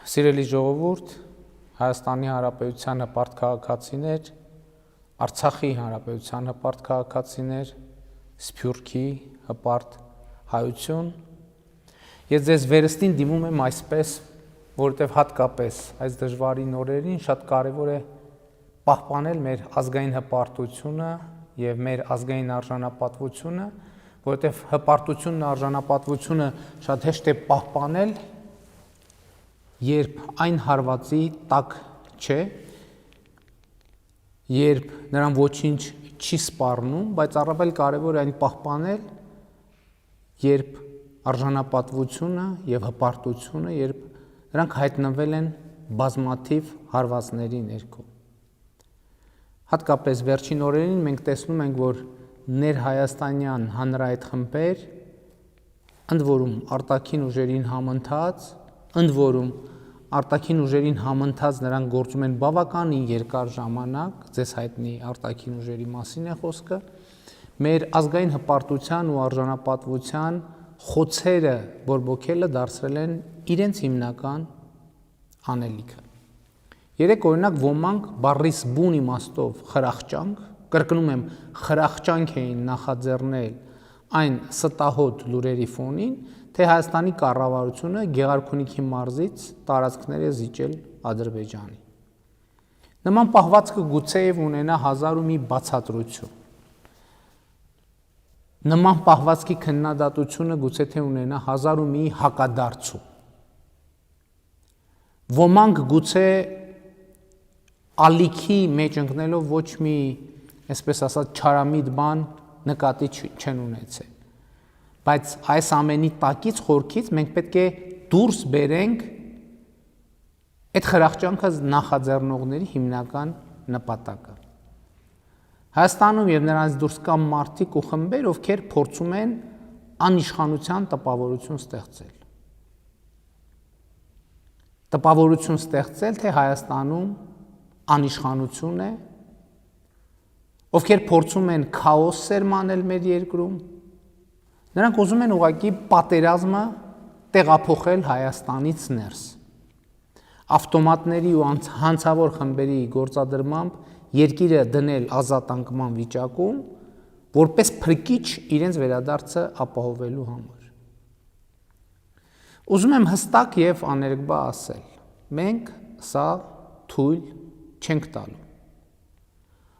Սիրելի ժողովուրդ, Հայաստանի Հանրապետության հպարտ քաղաքացիներ, Արցախի Հանրապետության հպարտ քաղաքացիներ, Սփյուռքի հպարտ հայություն, ես ձեզ վերստին դիմում եմ այսպես, որովհետև հատկապես այս դժվարին օրերին շատ կարևոր է պահպանել մեր ազգային հպարտությունը եւ մեր ազգային արժանապատվությունը, որովհետև հպարտությունն ու արժանապատվությունը շատ հեշտ է պահպանել, երբ այն հարվածի տակ չէ, երբ նրան ոչինչ չի սպառնում, բայց առավել կարևոր է այն պահպանել, երբ արժանապատվությունը եւ հպարտությունը, երբ նրանք հայտնվել են բազմաթիվ հարվածների ներքո։ Հատկապես վերջին օրերին մենք տեսնում ենք, որ ներհայաստանյան հանրայդ խմբեր, ընդ որում արտաքին ուժերին համընթաց, ընդ որում արտաքին ուժերին համընթաց նրանք գործում են բավականին երկար ժամանակ, ձեզ հայտնի արտաքին ուժերի մասին է խոսքը, մեր ազգային հպարտության ու արժանապատվության խոցերը բորբոքելը դարձրել են իրենց հիմնական անելիքը։ Երեք օրինակ ոմանք բառիս բուն իմաստով խրախճանք, կրկնում եմ, խրախճանք էին նախաձեռնել այն ստահոդ լուրերի ֆոնին, թե Հայաստանի կառավարությունը Գեղարքունիքի մարզից տարածքներ է զիջել Ադրբեջանի։ Նման պահվածքը գուցեև ունենա հազար ու մի բացատրություն։ Նման պահվածքի քննադատությունը գուցե թե ունենա հազար ու մի հակադարձում։ Ոմանք գուցե ալիքի մեջ ընկնելով ոչ մի, այսպես ասած, չարամիտ բան նկատի չեն ունեցել։ Բայց այս ամենի տակից խորքից մենք պետք է դուրս բերենք այդ խրախճանքը նախաձեռնողների հիմնական նպատակը։ Հայաստանում եւ նրանց դուրս կան մարդիկ ու խմբեր, ովքեր փորձում են անիշխանության տպավորություն ստեղծել։ Տպավորություն ստեղծել, թե Հայաստանում անիշխանություն է, ովքեր փորձում են քաոս սերմանել մեր երկրում, նրանք ուզում են ուղղակի պատերազմը տեղափոխել Հայաստանից ներս։ Ավտոմատների ու հանցավոր խմբերի գործադրմամբ երկիրը դնել ազատ անկման վիճակում, որպես փրկիչ իրենց վերադարձը ապահովելու համար։ Ուզում եմ հստակ եւ աներկբա ասել. մենք սա թույլ չենք տալու։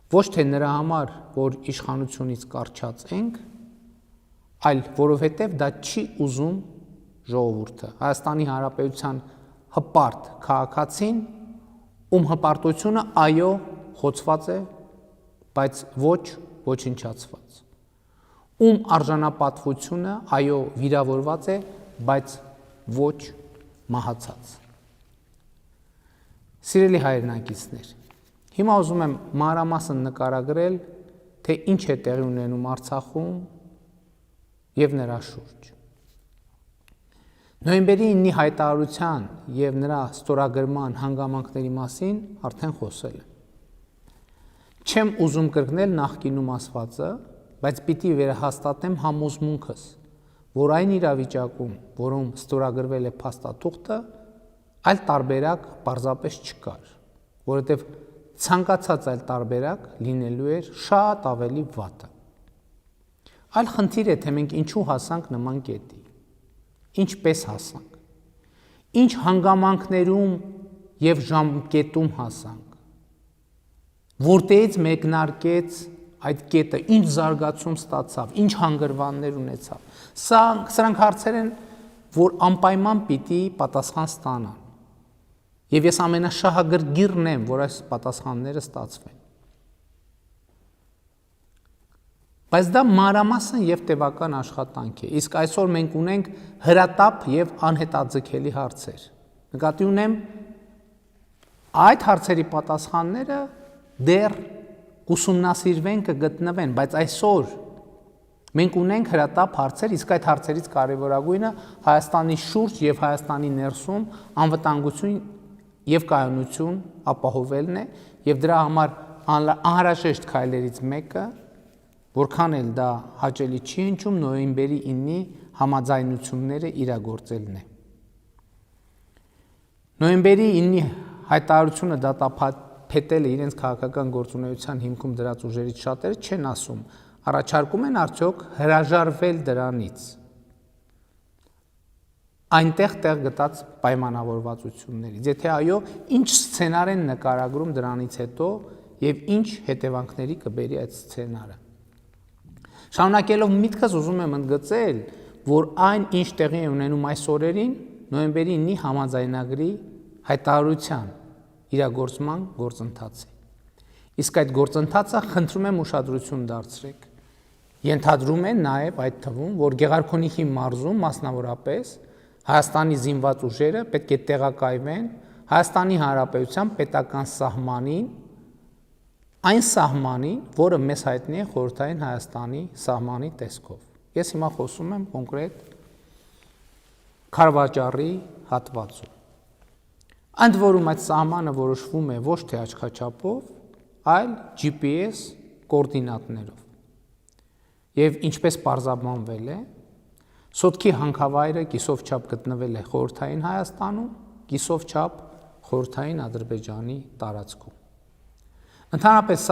Ոչ թե նրա համար, որ իշխանությունից կառչած ենք, այլ որովհետև դա չի ուզում ժողովուրդը, Հայաստանի Հանրապետության հպարտ քաղաքացին, ում հպարտությունը այո խոցված է, բայց ոչ ոչնչացված, ում արժանապատվությունը այո վիրավորված է, բայց ոչ մահացած։ Սիրելի հայրենակիցներ, հիմա ուզում եմ մանրամասն նկարագրել, թե ինչ է տեղի ունենում Արցախում եւ նրա շուրջ։ Նոյեմբերի 9-ի հայտարարության եւ նրա ստորագրման հանգամանքների մասին արդեն խոսել եմ։ Չեմ ուզում կրկնել նախկինում ասվածը, բայց պիտի վերահաստատեմ համոզմունքս, որ այն իրավիճակում, որում ստորագրվել է փաստաթուղթը, այլ տարբերակ պարզապես չկար, որովհետև ցանկացած այլ տարբերակ լինելու էր շատ ավելի վատը։ Այլ խնդիր է, թե մենք ինչու հասանք նման կետի, ինչպես հասանք, ինչ հանգամանքներում եւ ժամկետում հասանք, որտեղից մեկնարկեց այդ կետը, ինչ զարգացում ստացավ, ինչ հանգրվաններ ունեցավ։ Սրանք հարցեր են, որ անպայման պիտի պատասխան ստանան։ Եվ ես ամենաշահագրգիռն եմ, որ այս պատասխանները ստացվեն։ Բայց դա մանրամասն եւ տևական աշխատանք է, իսկ այսօր մենք ունենք հրատապ եւ անհետաձգելի հարցեր։ Նկատի ունեմ այդ հարցերի պատասխանները դեռ կուսումնասիրվեն, կգտնվեն, բայց այսօր մենք ունենք հրատապ հարցեր, իսկ այդ հարցերից կարևորագույնը Հայաստանի շուրջ եւ Հայաստանի ներսում անվտանգություն եւ կայունություն ապահովելն է եւ դրա համար անհրաժեշտ քայլերից մեկը, որքան էլ դա հաճելի չի հնչում, նոյեմբերի 9-ի համաձայնությունները իրագործելն է։ Նոյեմբերի 9-ի հայտարարությունը դատապետել է իրենց քաղաքական գործունեության հիմքում դրած ուժերից շատերը չեն ասում, առաջարկում են արդյոք հրաժարվել դրանից։ Այնտեղ տեղ գտած պայմանավորվածություններից։ Եթե այո, ինչ սցենար են նկարագրում դրանից հետո եւ ինչ հետևանքների կբերի այդ սցենարը։ Շարունակելով միտքս ուզում եմ ընդգծել, որ այն ինչ տեղի է ունենում այս օրերին նոյեմբերի 9-ի համաձայնագրի հայտարարության իրագործման գործընթաց է։ Իսկ այդ գործընթացը խնդրում եմ ուշադրություն դարձրեք։ Ենթադրում են նաև այդ թվում, որ Գեղարքունիքի մարզում մասնավորապես Հայաստանի զինված ուժերը պետք է տեղակայվեն Հայաստանի Հանրապետության պետական սահմանին, այն սահմանին, որը մեզ հայտնի է խորհրդային Հայաստանի սահմանի տեսքով։ Ես հիմա խոսում եմ կոնկրետ Քարվաճառի հատվածում։ Ընդ որում այդ սահմանը որոշվում է ոչ թե աչքաչափով, այլ GPS կոորդինատներով։ Եվ ինչպես պարզաբանվել է, Սոտքի հանքավայրը կիսով չափ գտնվել է խորհրդային Հայաստանում, կիսով չափ խորհրդային Ադրբեջանի տարածքում։ Ընդհանրապես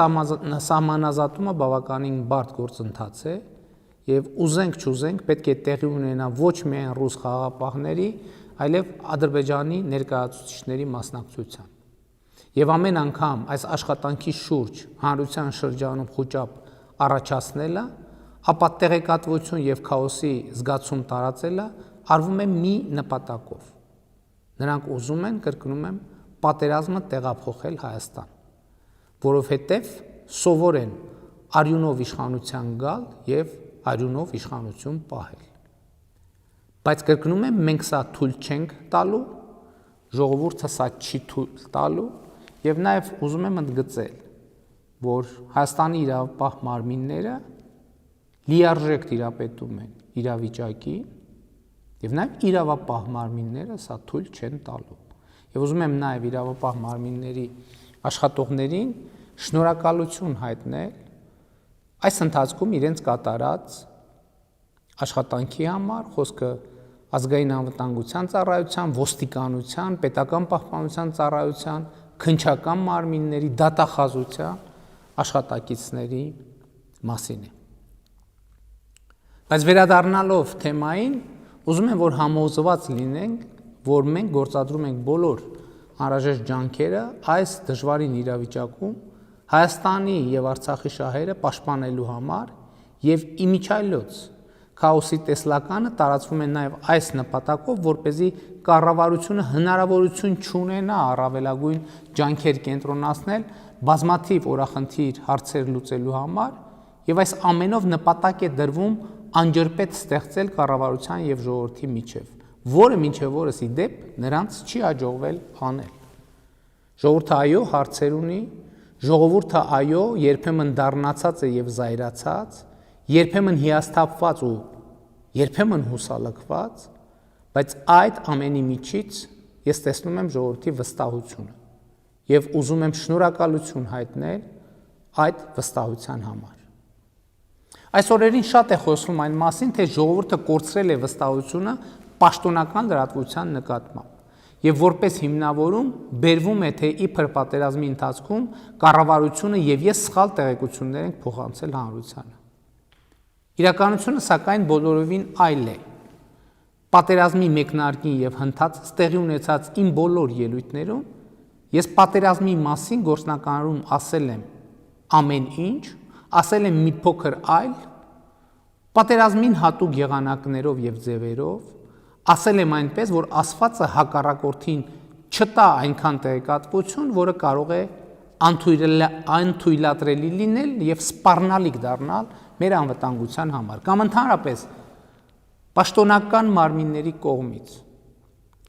սահմանազատումը բավականին բարդ գործընթաց է եւ ուզենք չուզենք պետք է տեղի ունենա ոչ միայն ռուս խաղաղապահների, այլև Ադրբեջանի ներկայացուցիչների մասնակցությամբ։ Եվ ամեն անգամ այս աշխատանքի շուրջ հանրության շրջանում խոճապ առաջացնելը, ապա տեղեկատվություն եւ քաոսի զգացում տարածելը արվում է մի նպատակով։ Նրանք ուզում են, կրկնում եմ, պատերազմը տեղափոխել Հայաստան, որովհետեւ սովոր են արյունով իշխանության գալ եւ արյունով իշխանություն պահել։ Բայց կրկնում եմ, մենք սա թույլ չենք տալու, ժողովուրդը սա չի թույլ տալու եւ նաեւ ուզում եմ ընդգծել, որ Հայաստանի իրավապահ մարմինները լիարժեք տիրապետում են իրավիճակի եւ նաեւ իրավապահ մարմինները սա թույլ չեն տալու։ Եվ ուզում եմ նաեւ իրավապահ մարմինների աշխատողներին շնորհակալություն հայտնել այս ընթացքում իրենց կատարած աշխատանքի համար, խոսքը ազգային անվտանգության ծառայության, ոստիկանության, պետական պահպանության ծառայության, քննչական մարմինների, դատախազության աշխատակիցների մասին է։ Բայց վերադառնալով թեմային, ուզում եմ, որ համոզված լինենք, որ մենք գործադրում ենք բոլոր անհրաժեշտ ջանքերը այս դժվարին իրավիճակում Հայաստանի եւ Արցախի շահերը պաշտպանելու համար եւ իմիջիայլոց քաոսի տեսլականը տարածվում է նաեւ այս նպատակով, որպեսզի կառավարությունը հնարավորություն չունենա առավելագույն ջանքեր կենտրոնացնել բազմաթիվ օրախնդիր հարցեր լուծելու համար եւ այս ամենով նպատակ է դրվում անջրպետ ստեղծել կառավարության եւ ժողովրդի միջև, որը մինչև օրս ի դեպ նրանց չի հաջողվել անել։ Ժողովուրդը այո հարցեր ունի, ժողովուրդը այո երբեմն դառնացած է եւ զայրացած, երբեմն հիասթափված ու երբեմն հուսալքված, բայց այդ ամենի միջից ես տեսնում եմ ժողովրդի վստահությունը եւ ուզում եմ շնորհակալություն հայտնել այդ վստահության համար։ Այս օրերին շատ է խոսվում այն մասին, թե ժողովուրդը կորցրել է վստահությունը պաշտոնական լրատվության նկատմամբ եւ որպես հիմնավորում բերվում է, թե իբր պատերազմի ընթացքում կառավարությունը եւ ես սխալ տեղեկություններ ենք փոխանցել հանրությանը։ Իրականությունը սակայն բոլորովին այլ է։ Պատերազմի մեկնարկին եւ հնդած տեղի ունեցած իմ բոլոր ելույթներում ես պատերազմի մասին գործնականորում ասել եմ ամեն ինչ, ասել եմ մի փոքր այլ, պատերազմին հատուկ եղանակներով եւ ձևերով, ասել եմ այնպես, որ ասվածը հակառակորդին չտա այնքան տեղեկատվություն, որը կարող է անթույլատրելի լինել եւ սպառնալիք դառնալ մեր անվտանգության համար, կամ ընդհանրապես պաշտոնական մարմինների կողմից։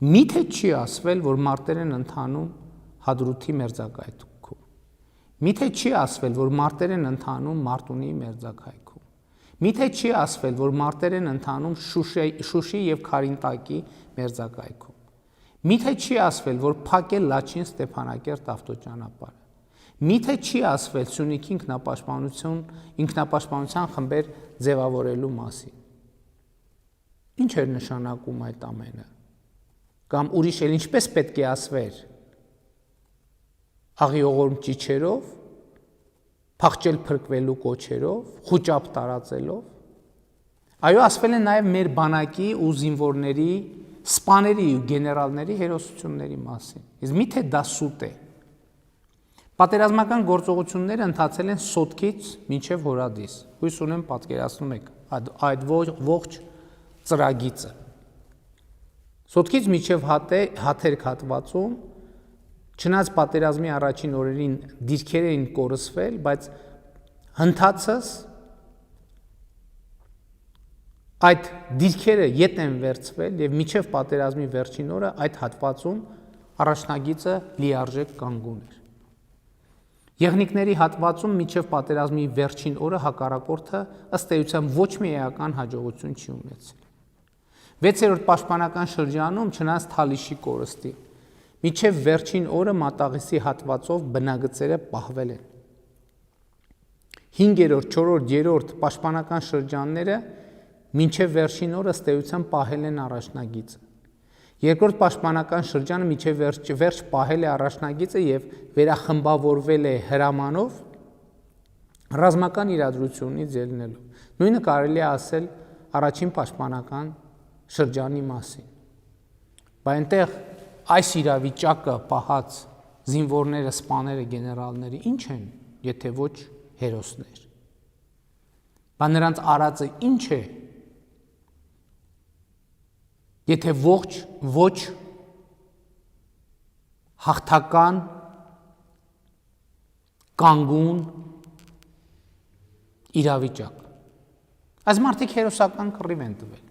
Միթե չի ասվել, որ մարտեր են ընթանում Հադրութի մերձակայքում։ Միթե չի ասվել, որ մարտեր են ընթանում Մարտունի մերձակայքում։ Միթե չի ասվել, որ մարտեր են ընթանում Շուշի եւ Քարինտակի մերձակայքում։ Միթե չի ասվել, որ փակ է Լաչին Ստեփանակերտ ավտոճանապարհը։ Միթե չի ասվել Սյունիքի ինքնապաշտպանության խմբեր ձևավորելու մասին։ Ինչ էր նշանակում այդ ամենը։ կամ ուրիշ էլ ինչպես պետք է ասվեր աղիողորմ ճիչերով, փախչել փրկվելու կոչերով, խուճապ տարածելով։ Այո, ասվել է նաև մեր բանակի ու զինվորների, սպաների ու գեներալների հերոսությունների մասին։ Իսկ միթե դա սուտ է։ Պատերազմական գործողությունները ընթացել են Սոտքից մինչև Հորադիս։ Հույս ունեմ պատկերացնում եք այդ ողջ ծրագիծը։ Սոտքից մինչև Հաթերք հատվածում չնայած պատերազմի առաջին օրերին դիրքեր էին կորսվել, բայց հնդածս այդ դիրքերը ետ են վերցվել եւ մինչև պատերազմի վերջին օրը այդ հատվածում առաջնագիծը լիարժեք կանգուն էր։ Եղնիկների հատվածում մինչև պատերազմի վերջին օրը հակառակորդը ըստ էության ոչ մի էական հաջողություն չի ունեցել։ 6-րդ պաշտպանական շրջանում չնայած Թալիշի կորստի մինչև վերջին օրը Մատաղիսի հատվածով բնագծերը պահվել են։ 5-րդ, 4-րդ, 3-րդ պաշտպանական շրջանները մինչև վերջին օրը ըստ էության պահել են առաջնագիծը։ Երկրորդ պաշտպանական շրջանը մինչև վերջ պահել է առաջնագիծը եւ վերախմբավորվել է հրամանով ռազմական իրադրությունից ելնելով։ Նույնը կարելի է ասել առաջին պաշտպանական շրջանի մասին։ Բայց այնտեղ այս իրավիճակը պահած զինվորները, սպաները, գեներալները ինչ են, եթե ոչ հերոսներ։ Բայց նրանց արածը ինչ է, եթե ոչ հաղթական, կանգուն իրավիճակ։ Այս մարդիկ հերոսական կռիվ են տվել։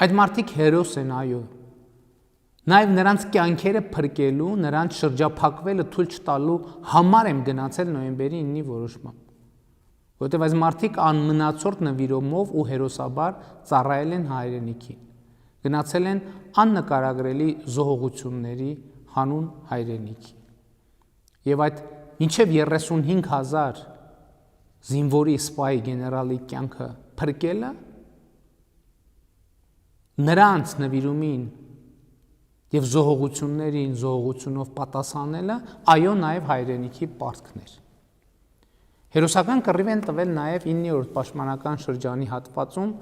Այդ մարդիկ հերոս են, այո։ Նաև նրանց կյանքերը փրկելու, նրանց շրջափակվելը թույլ չտալու համար եմ գնացել նոյեմբերի 9-ի որոշմամբ։ Որտեղ այս մարդիկ անմնացորդ նվիրումով ու հերոսաբար ծառայել են հայրենիքին։ Գնացել են աննկարագրելի զոհողությունների հանուն հայրենիքի։ Եվ այդ մինչև 35,000 զինվորի, սպայի, գեներալի կյանքը փրկելը նրանց նվիրումին եւ զոհողություններին զոհողությունով պատասխանելը այո նաև հայրենիքի պարտքներ։ Հերոսական կռիվ են տվել նաև 9-րդ պաշտպանական շրջանի հատվածում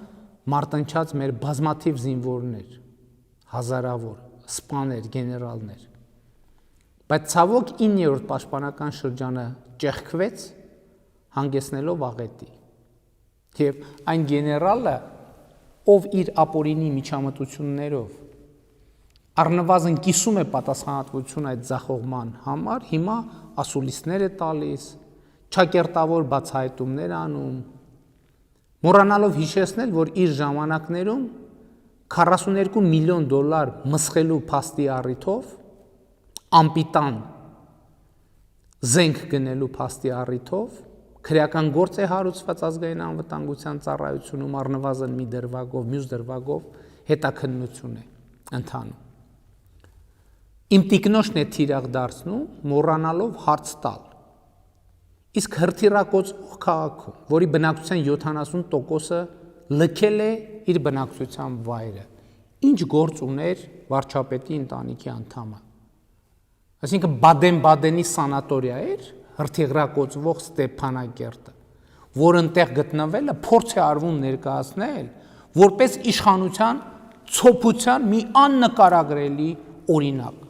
մարտնչած մեր բազմաթիվ զինվորներ, հազարավոր սպաներ, գեներալներ։ Բայց ցավոք 9-րդ պաշտպանական շրջանը ճեղքվեց, հանգեցնելով աղետի։ Եվ այն գեներալը, ով իր ապօրինի միջամտություններով առնվազն կիսում է պատասխանատվություն այդ ձախողման համար, հիմա ասուլիսներ է տալիս, չակերտավոր բացահայտումներ անում, մոռանալով հիշեցնել, որ իր ժամանակներում 42 միլիոն դոլար մսխելու փաստի առիթով, ամպիտան զենք գնելու փաստի առիթով, քրեական գործ է հարուցված ազգային անվտանգության ծառայությունում առնվազն մի դրվագով, մյուս դրվագով հետաքննություն է ընթանում։ Իմ տիկնոջն է թիրախ դարձնում, մոռանալով հարց տալ։ Իսկ հրթիռակոծող քաղաքում, որի բնակչության 70%-ը լքել է իր բնակչության վայրը, ինչ գործ ուներ վարչապետի ընտանիքի անդամը։ Այսինքն Բադեն-Բադենի սանատորիա էր հրթիռակոծվող Ստեփանակերտը, որ ընտեղ գտնվելը փորձ է արվում ներկայացնել որպես իշխանության ցոփության մի աննկարագրելի օրինակ։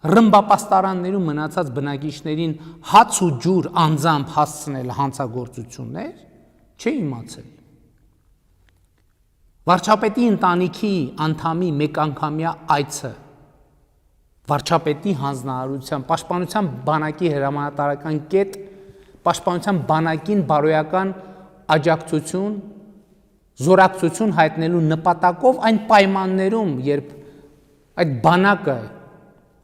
Ռմբապաստարաններում մնացած բնակիչներին հաց ու ջուր անձամբ հասցնել հանցագործություններ չէ իմացել։ Վարչապետի ընտանիքի անդամի մեկանգամյա այցը վարչապետի հանձնարարության, պաշտպանության բանակի հրամանատարական կետ, պաշտպանության բանակին բարոյական աջակցություն, զորակցություն հայտնելու նպատակով այն պայմաններում, երբ այդ բանակը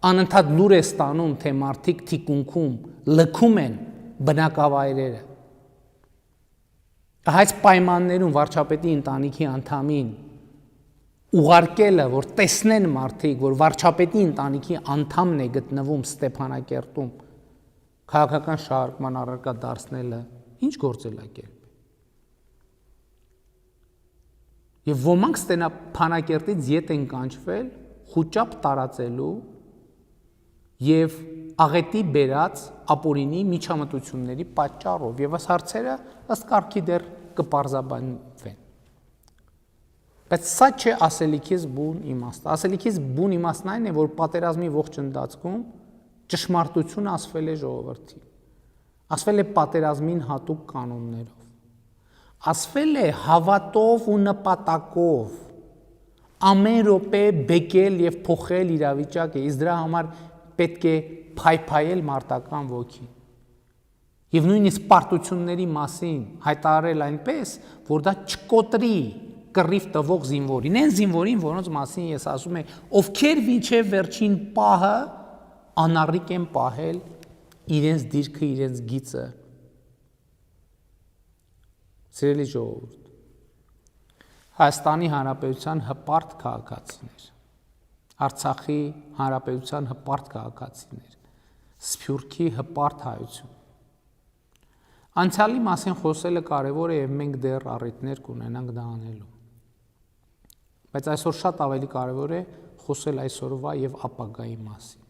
անընդհատ լուր է ստանում, թե մարդիկ թիկունքում լքում են բնակավայրերը։ Այս պայմաններում վարչապետի ընտանիքի անդամին ուղարկելը, որ տեսնեն մարդիկ, որ վարչապետի ընտանիքի անդամն է գտնվում Ստեփանակերտում, քաղաքական շահարկման առարկա դարձնելը ինչ գործելակերպ է։ Եվ ոմանք ստենա փանակերտից ետ են կանչվել խուճապ տարածելու եւ աղետի բերած ապօրինի միջամտությունների պատճառով եւ այս հարցերը ըստ կարգի դեռ կպարզաբանվեն։ Բայց սա չէ ասելիքից բուն իմաստը։ Ասելիքից բուն իմաստն այն է, որ պատերազմի ողջ ընթացքում ճշմարտությունը ասվել է ժողովրդին։ Ասվել է պատերազմին հատուկ կանոններով։ Ասվել է հավատով ու նպատակով ամեն րոպե բեկել եւ փոխել իրավիճակը, իսկ դրա համար պետք է փայփայել մարտական ոգին։ Եվ նույնիսկ պարտությունների մասին հայտարարել այնպես, որ դա չկոտրի կռիվ տվող զինվորին, այն զինվորին, որոնց մասին ես ասում եմ, ովքեր մինչև վերջին պահը անառիկ են պահել իրենց դիրքը, իրենց գիծը։ Սիրելի ժողովուրդ, Հայաստանի Հանրապետության հպարտ քաղաքացիներ, Արցախի Հանրապետության հպարտ քաղաքացիներ, Սփյուռքի հպարտ հայություն։ Անցյալի մասին խոսելը կարևոր է եւ մենք դեռ առիթներ կունենանք դա անելու։ Բայց այսօր շատ ավելի կարևոր է խոսել այսօրվա եւ ապագայի մասին։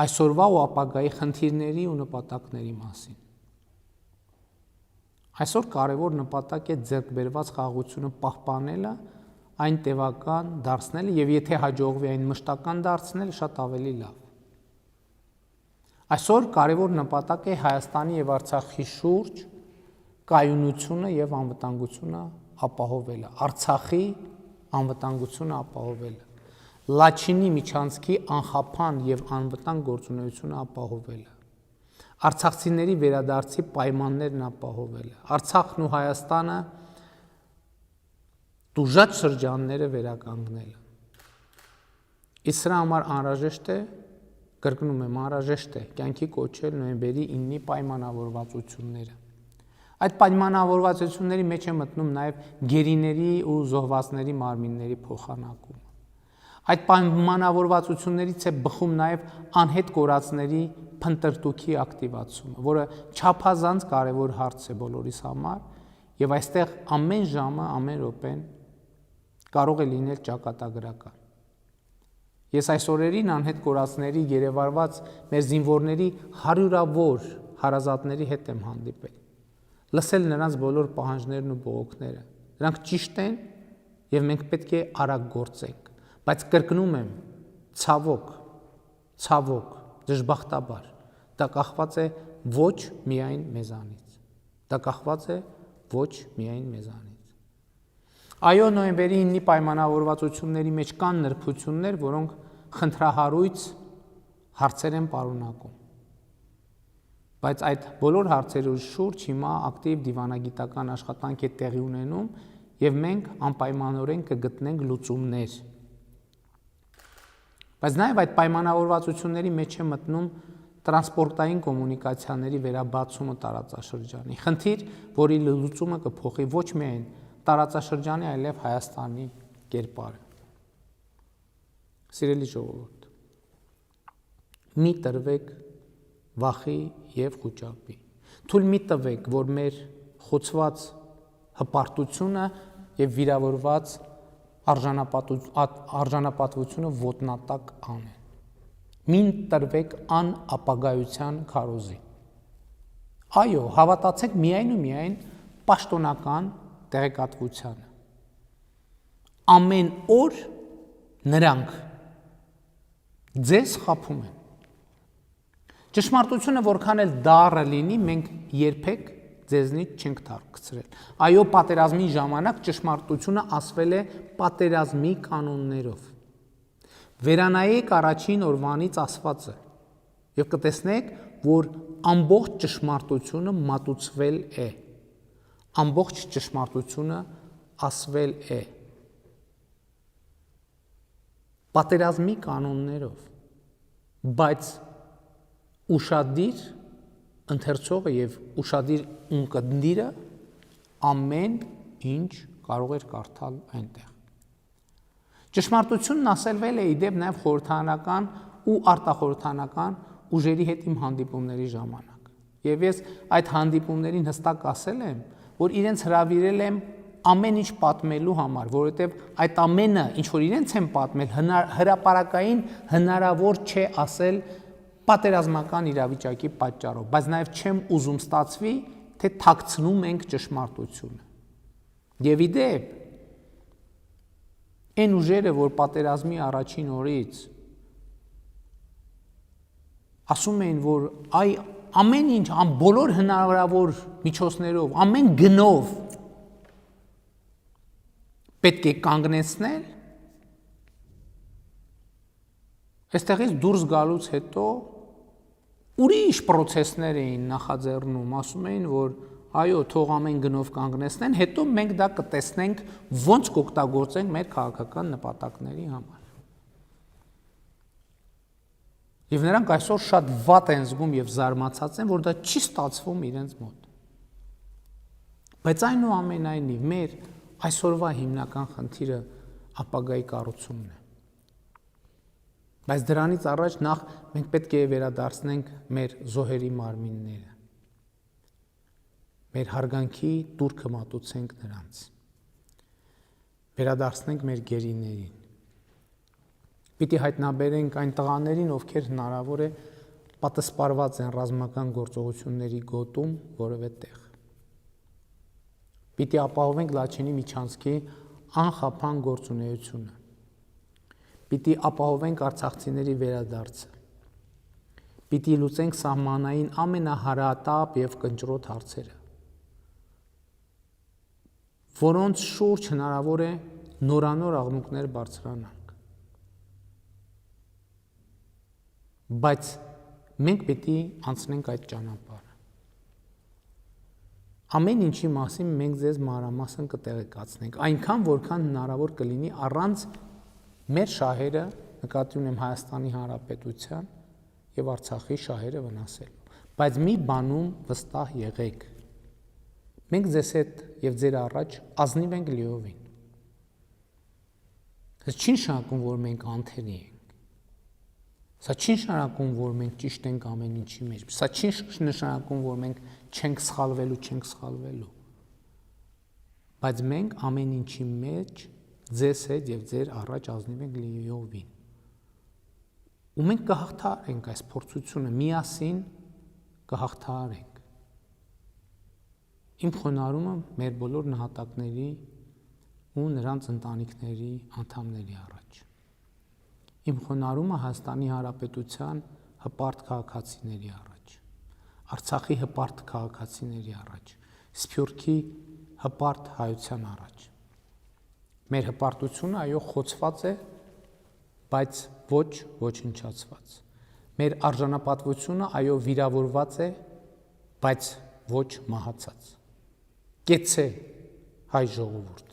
Այսօրվա ու ապագայի խնդիրների ու նպատակների մասին։ Այսօր կարևոր նպատակ է ձեռք բերված խաղաղությունը պահպանելը, այն տևական դարձնելը եւ եթե հաջողվի այն մշտական դարձնել, շատ ավելի լավ։ Այսօր կարևոր նպատակ է Հայաստանի եւ Արցախի շուրջ կայունությունը եւ անվտանգությունը ապահովելը, Արցախի անվտանգությունը ապահովելը, Լաչինի միջանցքի անխափան եւ անվտանգ գործունեությունը ապահովելը, արցախցիների վերադարձի պայմաններն ապահովելը, Արցախն ու Հայաստանը տուժած շրջանները վերականգնելը։ Իսկ սրա համար անհրաժեշտ է, կրկնում եմ, անհրաժեշտ է կյանքի կոչել նոյեմբերի 9-ի պայմանավորվածությունները։ Այդ պայմանավորվածությունների մեջ է մտնում նաև գերիների ու զոհվածների մարմինների փոխանակումը։ Այդ պայմանավորվածություններից է բխում նաև անհետ կորածների փնտրտուքի ակտիվացումը, որը չափազանց կարևոր հարց է բոլորիս համար, եւ այստեղ ամեն ժամը, ամեն րոպեն կարող է լինել ճակատագրական։ Ես այս օրերին անհետ կորածների գերեվարված մեր զինվորների հարյուրավոր հարազատների հետ եմ հանդիպել, լսել նրանց բոլոր պահանջներն ու բողոքները։ Նրանք ճիշտ են եւ մենք պետք է արագ գործենք, բայց կրկնում եմ, ցավոք, դժբախտաբար, դա կախված է ոչ միայն մեզանից։ Դա կախված է ոչ միայն մեզանից։ Այո, նոյեմբերի 9-ի պայմանավորվածությունների մեջ կան նրբություններ, որոնք խնդրահարույց հարցեր են պարունակում։ Բայց այդ բոլոր հարցերի շուրջ հիմա ակտիվ դիվանագիտական աշխատանք է տեղի ունենում եւ մենք անպայմանորեն կգտնենք լուծումներ։ Բայց նաեւ այդ պայմանավորվածությունների մեջ է մտնում տրանսպորտային կոմունիկացիաների վերաբացումը տարածաշրջանի։ Խնդիր, որի լուծումը կփոխի ոչ միայն տարածաշրջանի, այլև Հայաստանի կերպարը։ Սիրելի ժողովուրդ, մի տրվեք վախի եւ խուճապի։ Թույլ մի տվեք, որ մեր խոցված հպարտությունը եւ վիրավորված արժանապատվությունը ոտնատակ անեն։ Մին տրվեք անապագայության քարոզի։ Այո, հավատացեք միայն ու միայն պաշտոնական տեղեկատվությանը։ Ամեն օր նրանք ձեզ խաբում են։ Ճշմարտությունը որքան էլ դառը լինի, մենք երբեք ձեզնից չենք թաքցրել։ Այո, պատերազմի ժամանակ ճշմարտությունը ասվել է պատերազմի կանոններով։ Վերանայեք առաջին օրվանից ասվածը եւ կտեսնեք, որ ամբողջ ճշմարտությունը մատուցվել է։ Ամբողջ ճշմարտությունը ասվել է։ Պատերազմի կանոններով, բայց ուշադիր ընթերցողը եւ ուշադիր ունկնդիրը ամեն ինչ կարող էր կարդալ այնտեղ։ Ճշմարտությունն ասելվել է իդեպ նաեւ խորհրդարանական ու արտախորհրդարանական ուժերի հետ իմ հանդիպումների ժամանակ։ Եվ ես այդ հանդիպումներին հստակ ասել եմ, որ իրենց հրավիրել եմ ամեն ինչ պատմելու համար, որովհետև այդ ամենը, ինչ որ իրենց են պատմել, հրապարակային հնարավոր չէ ասել պատերազմական իրավիճակի պատճառով, բայց նաև չեմ ուզում ստացվի, թե թաքցնում ենք ճշմարտությունը։ Եվ ի դեպ, այն ուժերը, որ պատերազմի առաջին օրից ասում էին, որ ամեն ինչ, բոլոր հնարավոր միջոցներով, ամեն գնով պետք է կանգնեցնել, այստեղից դուրս գալուց հետո ուրիշ պրոցեսներ էին նախաձեռնում, ասում էին, որ այո, թող ամեն գնով կանգնեցնեն, հետո մենք դա կտեսնենք ոնց կօգտագործենք մեր քաղաքական նպատակների համար։ Եվ նրանք այսօր շատ վատ են զգում եւ զարմացած են, որ դա չի ստացվում իրենց մոտ։ Բայց այնուամենայնիվ մեր այսօրվա հիմնական խնդիրը ապագայի կառուցումն է։ Բայց դրանից առաջ նախ մենք պետք է վերադարձնենք մեր զոհերի մարմինները։ Մեր հարգանքի տուրքը մատուցենք նրանց։ Վերադարձնենք մեր գերիներին։ Պիտի հայտնաբերենք այն տղաներին, ովքեր հնարավոր է պատասպարված են ռազմական գործողությունների գոտում որևէ տեղ։ Պիտի ապահովենք Լաչինի միջանցքի անխափան գործունեությունը։ Պիտի ապահովենք արցախցիների վերադարձը։ Պիտի լուծենք սահմանային ամենահարատապ եւ կնճռոտ հարցերը, որոնց շուրջ հնարավոր է նորանոր աղմուկներ բարձրանանք։ Բայց մենք պիտի անցնենք այդ ճանապարհը։ Ամեն ինչի մասին մենք ձեզ մանրամասն կտեղեկացնենք, այնքան որքան հնարավոր կլինի առանց մեր շահերը, նկատի ունեմ Հայաստանի Հանրապետության եւ Արցախի շահերը վնասելու։ Բայց մի բանում վստահ եղեք։ Մենք ձեզ հետ եւ ձեր առաջ ազնիվ ենք լիովին։ Դա չի նշանակում, որ մենք անթերի ենք։ Սա չի նշանակում, որ մենք ճիշտ ենք ամեն ինչի մեջ։ Սա չի նշանակում, որ մենք չենք սխալվելու։ Բայց մենք ամեն ինչի մեջ ձեզ հետ եւ ձեր առաջ ազնիվ ենք լիովին։ Ու մենք կհաղթահարենք այս փորձությունը, միասին կհաղթահարենք։ Իմ խոնարհումը մեր բոլոր նահատակների ու նրանց ընտանիքների անդամների առաջ։ Իմ խոնարհումը Հայաստանի Հանրապետության հպարտ քաղաքացիների առաջ, Արցախի հպարտ քաղաքացիների առաջ, Սփյուռքի հպարտ հայության առաջ։ Մեր հպարտությունը այո խոցված է, բայց ոչ ոչնչացված։ Մեր արժանապատվությունը այո վիրավորված է, բայց ոչ մահացած։ Կեցե հայ ժողովուրդ։